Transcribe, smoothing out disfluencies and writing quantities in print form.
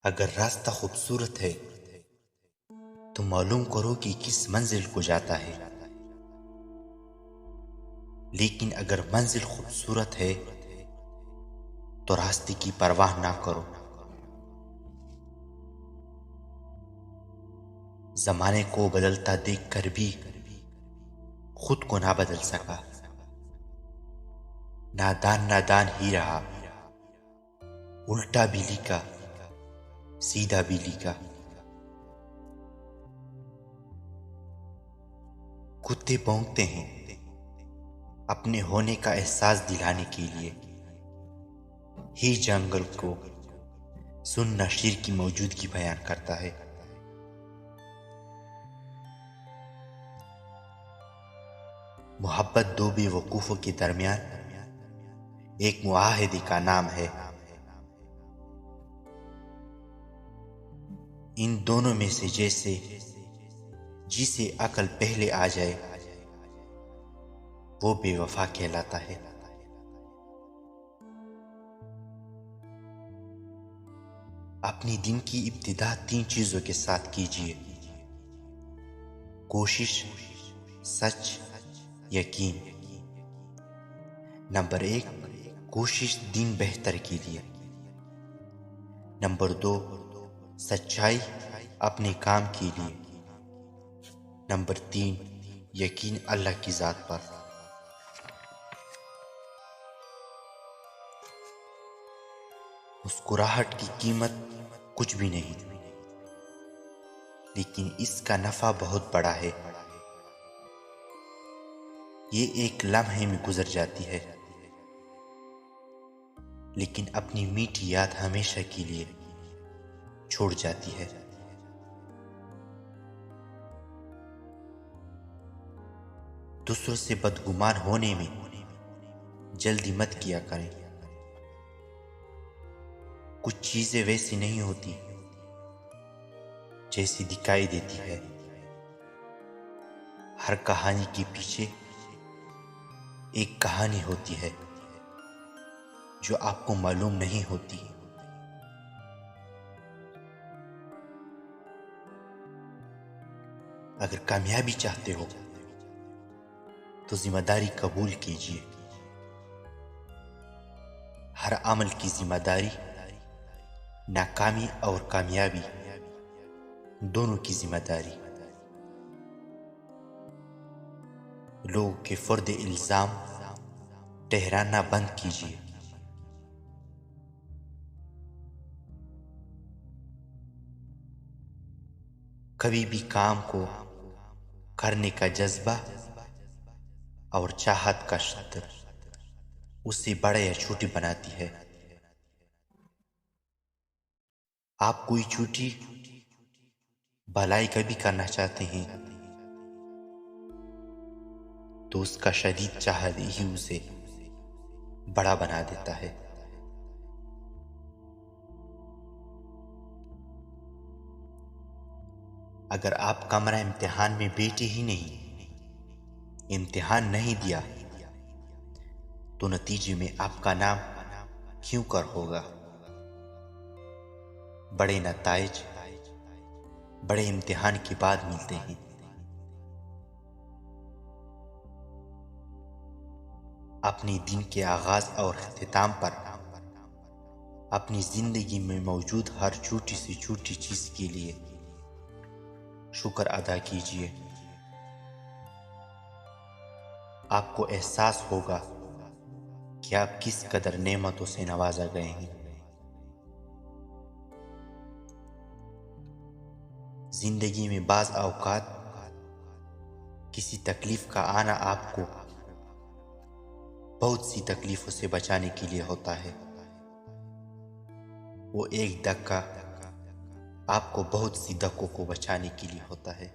अगर रास्ता खूबसूरत है तो मालूम करो कि किस मंजिल को जाता है। लेकिन अगर मंजिल खूबसूरत है तो रास्ते की परवाह ना करो। जमाने को बदलता देखकर भी खुद को ना बदल सका। नादान नादान ही रहा, उल्टा भी लिखा, सीधा भी लिखा। कुत्ते भौंकते हैं अपने होने का एहसास दिलाने के लिए। ही जंगल को सुनना शेर की मौजूदगी बयान करता है। मोहब्बत दो बेवकूफों के दरमियान एक मुआहदे का नाम है। इन दोनों में से जैसे जिसे अकल पहले आ जाए वो बेवफा कहलाता है। अपनी दिन की इब्तिदा 3 चीजों के साथ कीजिए: कोशिश, सच, यकीन। नंबर 1, कोशिश दिन बेहतर के लिए। नंबर 2, सच्चाई अपने काम के लिए। नंबर 3, यकीन अल्लाह की जात पर। मुस्कुराहट की कीमत कुछ भी नहीं, लेकिन इसका नफा बहुत बड़ा है। ये एक लम्हे में गुजर जाती है, लेकिन अपनी मीठी याद हमेशा के लिए छोड़ जाती है। दूसरों से बदगुमान होने में जल्दी मत किया करें। कुछ चीजें वैसी नहीं होती जैसी दिखाई देती है। हर कहानी के पीछे एक कहानी होती है जो आपको मालूम नहीं होती। अगर कामयाबी चाहते हो तो जिम्मेदारी कबूल कीजिए। हर अमल की जिम्मेदारी, नाकामी और कामयाबी दोनों की जिम्मेदारी। लोगों के फर्द इल्जाम ठहराना बंद कीजिए। कभी भी काम को करने का जज्बा और चाहत का शर्त उससे बड़ा या छोटी बनाती है। आप कोई छोटी भलाई कभी करना चाहते हैं तो उसका शदीद चाहत ही उसे बड़ा बना देता है। अगर आप कमरा इम्तिहान में बैठे ही नहीं, इम्तिहान नहीं दिया, तो नतीजे में आपका नाम क्यों कर होगा। बड़े नताइज बड़े इम्तिहान के बाद मिलते हैं। अपने दिन के आगाज और इख्तिताम पर अपनी जिंदगी में मौजूद हर छोटी से छोटी चीज के लिए शुक्र अदा कीजिए। आपको एहसास होगा कि आप किस कदर नेमतों से नवाजा गए हैं। जिंदगी में बाज औकात किसी तकलीफ का आना आपको बहुत सी तकलीफों से बचाने के लिए होता है। वो एक धक्का आपको बहुत सी धक्कों को बचाने के लिए होता है।